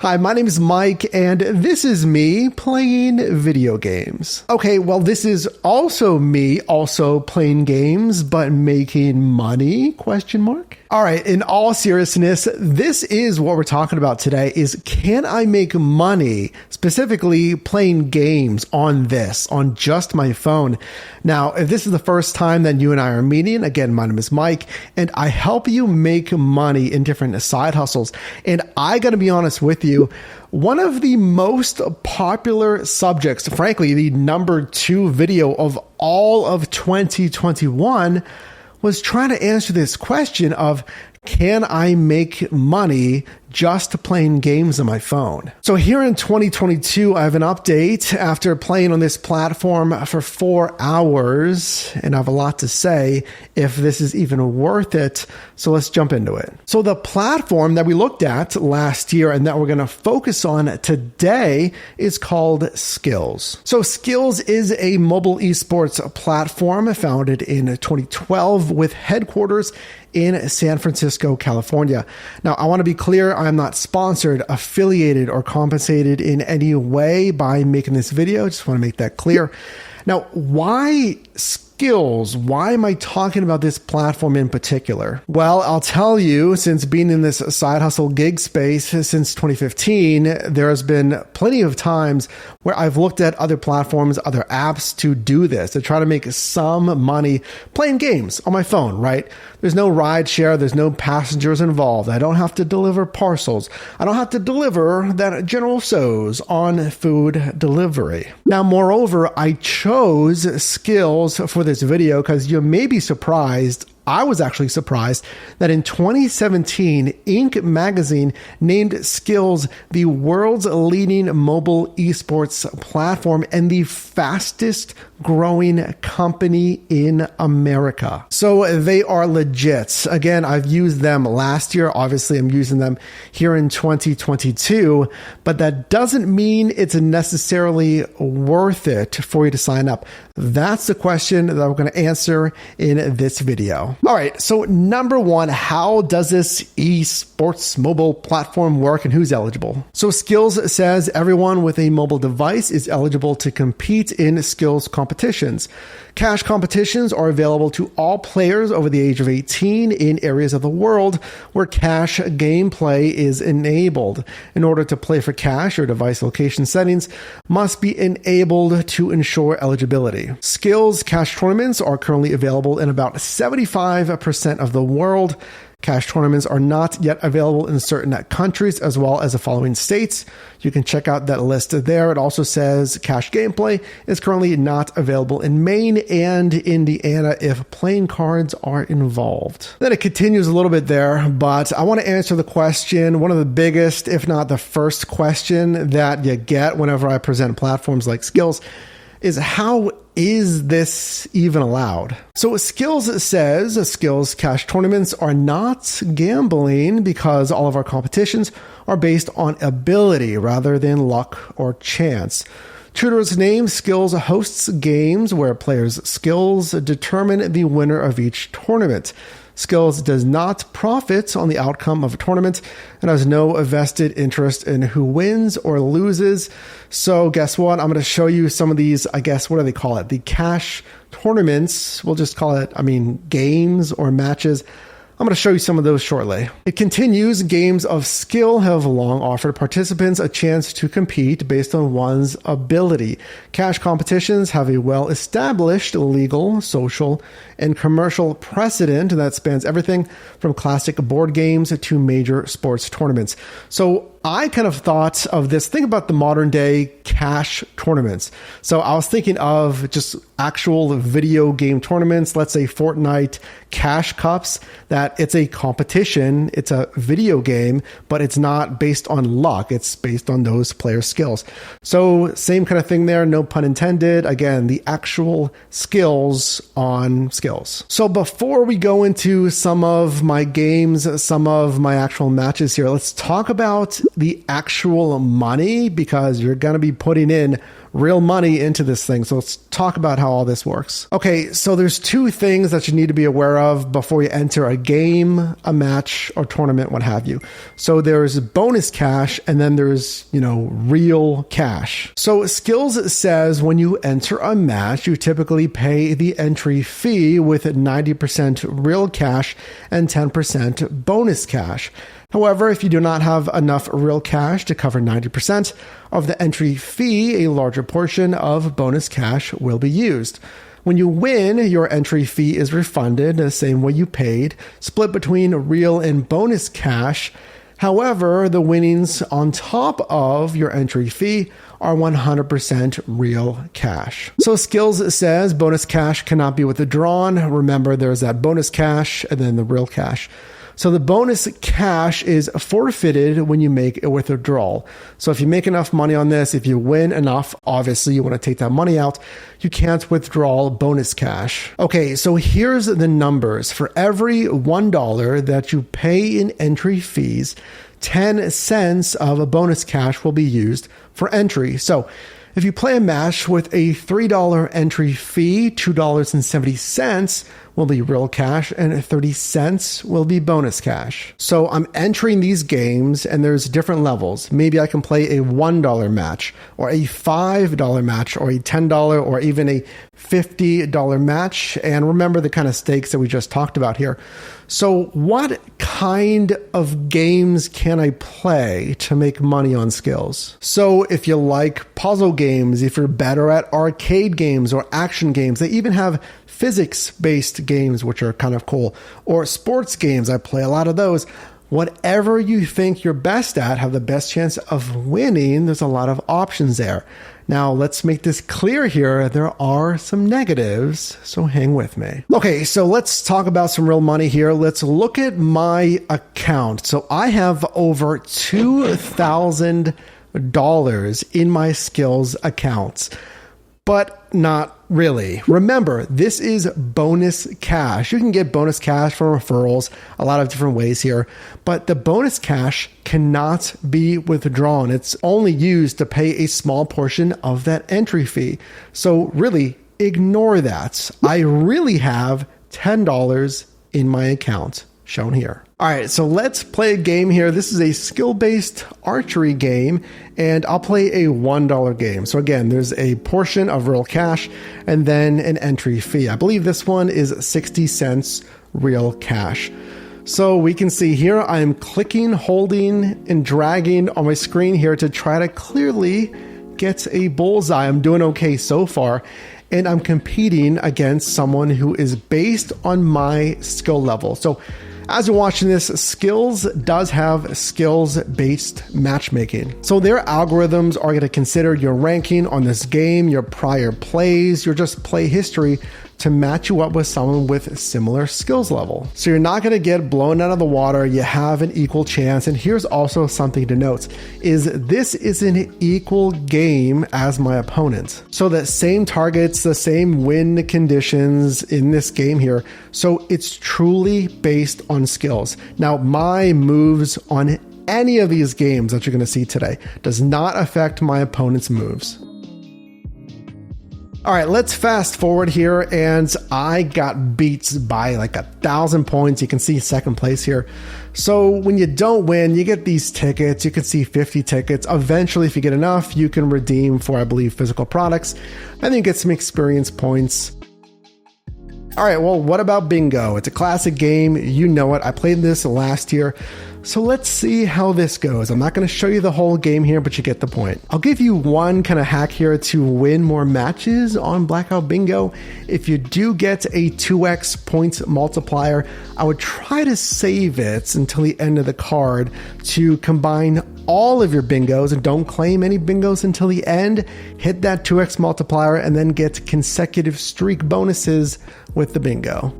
Hi, my name is Mike, and this is me playing video games. Okay, well, this is also me also playing games, but making money, ? All right, in all seriousness, this is what we're talking about today is can I make money specifically playing games on just my phone? Now, if this is the first time that you and I are meeting, again, my name is Mike, and I help you make money in different side hustles. And I gotta be honest with you, one of the most popular subjects, frankly, the number 2 video of all of 2021 was trying to answer this question of, can I make money just playing games on my phone? So here in 2022, I have an update after playing on this platform for 4 hours, and I have a lot to say if this is even worth it. So let's jump into it. So the platform that we looked at last year and that we're going to focus on today is called Skillz. So Skillz is a mobile esports platform founded in 2012 with headquarters in San Francisco, California. Now, I want to be clear, I'm not sponsored, affiliated, or compensated in any way by making this video. Just want to make that clear. Now, why Skillz? Why am I talking about this platform in particular? Well, I'll tell you, since being in this side hustle gig space since 2015, there has been plenty of times where I've looked at other platforms, other apps to do this, to try to make some money playing games on my phone, right? There's no ride share. There's no passengers involved. I don't have to deliver parcels. I don't have to deliver that General Tso's on food delivery. Now, moreover, I chose Skillz for this video because you may be surprised. I was actually surprised that in 2017, Inc. magazine named Skillz the world's leading mobile esports platform and the fastest growing company in America. So they are legit. Again, I've used them last year. Obviously, I'm using them here in 2022, but that doesn't mean it's necessarily worth it for you to sign up. That's the question that we're going to answer in this video. All right, so number 1, how does this esports mobile platform work and who's eligible? So Skillz says everyone with a mobile device is eligible to compete in Skillz competitions. Cash competitions are available to all players over the age of 18 in areas of the world where cash gameplay is enabled. In order to play for cash, your device location settings must be enabled to ensure eligibility. Skillz cash tournaments are currently available in about 75% of the world. Cash tournaments are not yet available in certain countries as well as the following states. You can check out that list there. It also says cash gameplay is currently not available in Maine and Indiana if playing cards are involved. Then it continues a little bit there, but I want to answer the question, one of the biggest, if not the first question that you get whenever I present platforms like Skillz is how is this even allowed? So Skillz says Skillz cash tournaments are not gambling because all of our competitions are based on ability rather than luck or chance. True to its name, Skillz hosts games where players' skills determine the winner of each tournament. Skillz does not profit on the outcome of a tournament and has no vested interest in who wins or loses. So guess what? I'm going to show you some of these, I guess, what do they call it? The cash tournaments. We'll just call it, games or matches. I'm going to show you some of those shortly. It continues, games of skill have long offered participants a chance to compete based on one's ability. Cash competitions have a well-established legal, social, and commercial precedent that spans everything from classic board games to major sports tournaments. So I kind of thought of this, think about the modern day cash tournaments. So I was thinking of just actual video game tournaments, let's say Fortnite Cash Cups, that it's a competition, it's a video game, but it's not based on luck, it's based on those players' skills. So same kind of thing there, no pun intended. Again, the actual skills on Skillz. So before we go into some of my games, some of my actual matches here, let's talk about the actual money because you're going to be putting in real money into this thing. So let's talk about how all this works. Okay, so there's two things that you need to be aware of before you enter a game, a match, or tournament, what have you. So there's bonus cash and then there's, real cash. So Skillz says when you enter a match, you typically pay the entry fee with 90% real cash and 10% bonus cash. However, if you do not have enough real cash to cover 90% of the entry fee, a larger portion of bonus cash will be used. When you win, your entry fee is refunded the same way you paid, split between real and bonus cash. However, the winnings on top of your entry fee are 100% real cash. So Skillz says bonus cash cannot be withdrawn. Remember, there's that bonus cash and then the real cash. So the bonus cash is forfeited when you make a withdrawal. So if you make enough money on this, if you win enough, obviously you want to take that money out. You can't withdraw bonus cash. Okay, so here's the numbers. For every $1 that you pay in entry fees, 10 cents of a bonus cash will be used for entry. So if you play a match with a $3 entry fee, $2.70 will be real cash and 30 cents will be bonus cash. So I'm entering these games and there's different levels. Maybe I can play a $1 match or a $5 match or a $10 or even a $50 match. And remember the kind of stakes that we just talked about here. So what kind of games can I play to make money on Skillz? So if you like puzzle games, if you're better at arcade games or action games, they even have physics-based games, which are kind of cool, or sports games. I play a lot of those. Whatever you think you're best at, have the best chance of winning, there's a lot of options there. Now, let's make this clear here. There are some negatives, so hang with me. Okay, so let's talk about some real money here. Let's look at my account. So I have over $2,000 in my Skillz accounts, but not really. Remember, this is bonus cash. You can get bonus cash from referrals a lot of different ways here, but the bonus cash cannot be withdrawn. It's only used to pay a small portion of that entry fee. So really, ignore that. I really have $10 in my account, shown here. All right, so let's play a game here. This is a skill-based archery game, and I'll play a $1 game. So again, there's a portion of real cash and then an entry fee. I believe this one is 60 cents real cash. So we can see here, I'm clicking, holding, and dragging on my screen here to try to clearly get a bullseye. I'm doing okay so far. And I'm competing against someone who is based on my skill level. So as you're watching this, Skillz does have skills-based matchmaking. So their algorithms are going to consider your ranking on this game, your prior plays, your just play history to match you up with someone with similar skills level. So you're not going to get blown out of the water. You have an equal chance. And here's also something to note is this is an equal game as my opponent. So the same targets, the same win conditions in this game here. So it's truly based on skills. Now, my moves on any of these games that you're going to see today does not affect my opponent's moves. All right, let's fast forward here, and I got beat by like 1,000 points. You can see second place here. So when you don't win, you get these tickets. You can see 50 tickets. Eventually, if you get enough, you can redeem for, I believe, physical products, and then you get some experience points. All right, well, what about bingo? It's a classic game. You know it. I played this last year. So let's see how this goes. I'm not going to show you the whole game here, but you get the point. I'll give you one kind of hack here to win more matches on Blackout Bingo. If you do get a 2x points multiplier, I would try to save it until the end of the card to combine all of your bingos and don't claim any bingos until the end. Hit that 2x multiplier and then get consecutive streak bonuses with the bingo.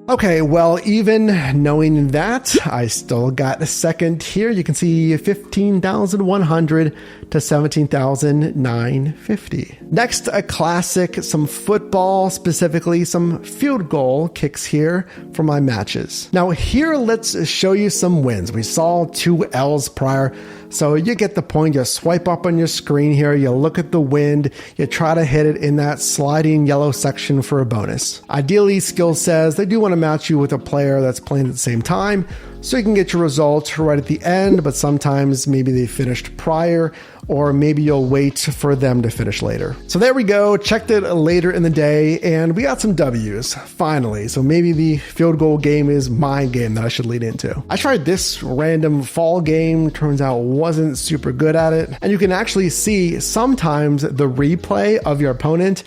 Okay, well, even knowing that, I still got a second here. You can see 15,100 to 17,950. Next, a classic, some football, specifically some field goal kicks here for my matches. Now here, let's show you some wins. We saw 2 L's prior, so you get the point. You swipe up on your screen here, you look at the wind, you try to hit it in that sliding yellow section for a bonus. Ideally, Skillz says they do want to match you with a player that's playing at the same time, so you can get your results right at the end, but sometimes maybe they finished prior, or maybe you'll wait for them to finish later. So there we go, checked it later in the day, and we got some W's, finally. So maybe the field goal game is my game that I should lead into. I tried this random fall game, turns out wasn't super good at it, and you can actually see sometimes the replay of your opponent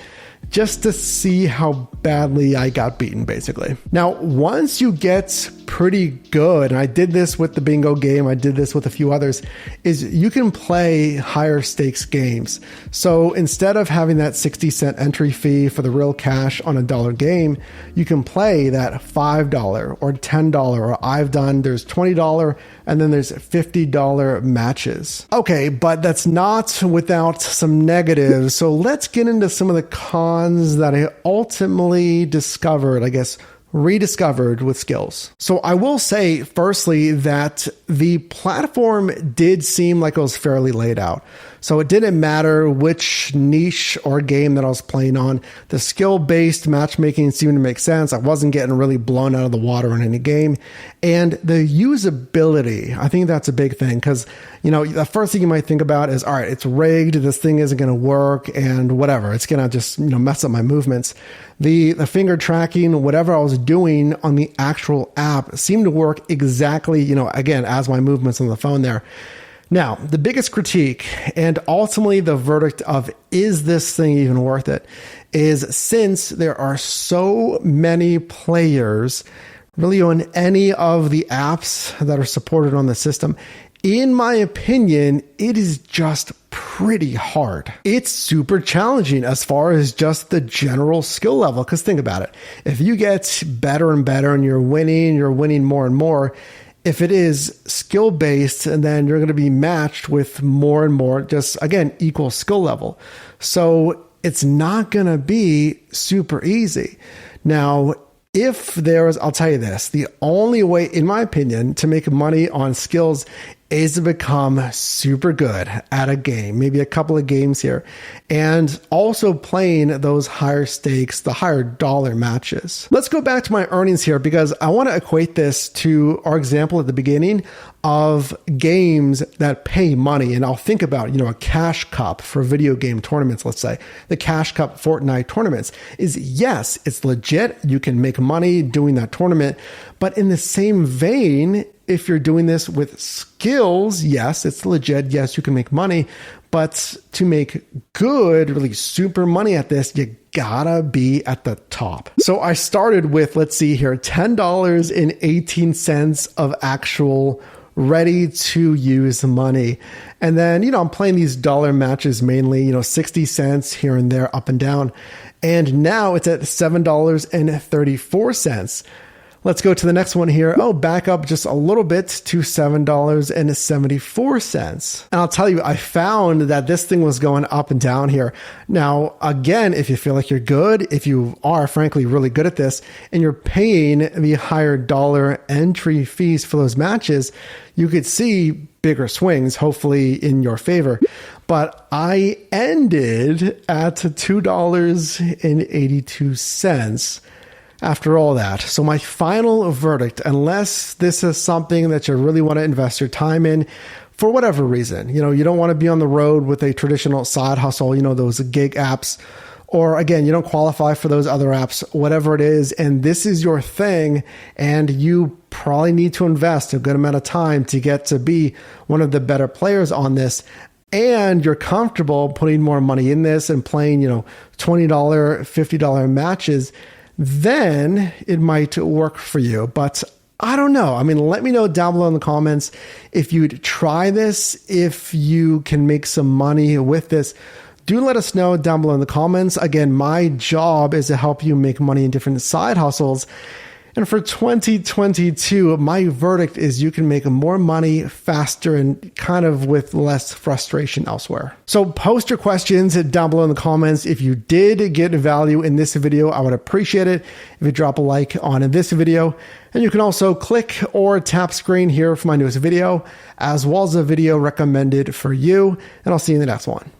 just to see how badly I got beaten, basically. Now, once you get pretty good, and I did this with the bingo game, I did this with a few others, is you can play higher stakes games. So instead of having that 60-cent entry fee for the real cash on a $1 game, you can play that $5 or $10, or there's $20, and then there's $50 matches. Okay, but that's not without some negatives. So let's get into some of the cons that I ultimately discovered, rediscovered with Skillz. So I will say, firstly, that the platform did seem like it was fairly laid out. So it didn't matter which niche or game that I was playing on. The skill-based matchmaking seemed to make sense. I wasn't getting really blown out of the water in any game. And the usability, I think that's a big thing, because, the first thing you might think about is, all right, it's rigged, this thing isn't going to work, and whatever, it's going to just, mess up my movements. The finger tracking, whatever I was doing on the actual app seemed to work exactly, again, as my movements on the phone there. Now, the biggest critique, and ultimately the verdict of is this thing even worth it, is since there are so many players really on any of the apps that are supported on the system, in my opinion, it is just pretty hard. It's super challenging as far as just the general skill level, because think about it. If you get better and better and you're winning more and more, if it is skill-based, and then you're going to be matched with more and more, just again, equal skill level. So it's not going to be super easy. Now, if there is, I'll tell you this, the only way, in my opinion, to make money on Skillz is to become super good at a game, maybe a couple of games here, and also playing those higher stakes, the higher dollar matches. Let's go back to my earnings here, because I want to equate this to our example at the beginning of games that pay money. And I'll think about, a cash cup for video game tournaments, let's say. The cash cup Fortnite tournaments is, yes, it's legit. You can make money doing that tournament. But in the same vein, if you're doing this with Skillz, yes, it's legit. Yes, you can make money. But to make good, really super money at this, you gotta be at the top. So I started with, let's see here, $10.18 of actual ready to use money. And then, I'm playing these dollar matches mainly, 60 cents here and there, up and down. And now it's at $7.34. Let's go to the next one here. Oh, back up just a little bit to $7.74. And I'll tell you, I found that this thing was going up and down here. Now, again, if you feel like you're good, if you are frankly really good at this, and you're paying the higher dollar entry fees for those matches, you could see bigger swings, hopefully in your favor. But I ended at $2.82 after all that. So my final verdict, unless this is something that you really want to invest your time in for whatever reason, you don't want to be on the road with a traditional side hustle, those gig apps, or again, you don't qualify for those other apps, whatever it is, and this is your thing, and you probably need to invest a good amount of time to get to be one of the better players on this, and you're comfortable putting more money in this and playing, $20, $50 matches, then it might work for you. But I don't know. Let me know down below in the comments if you'd try this, if you can make some money with this. Do let us know down below in the comments. Again, my job is to help you make money in different side hustles. And for 2022, my verdict is you can make more money faster and kind of with less frustration elsewhere. So post your questions down below in the comments. If you did get value in this video, I would appreciate it if you drop a like on this video. And you can also click or tap screen here for my newest video, as well as a video recommended for you. And I'll see you in the next one.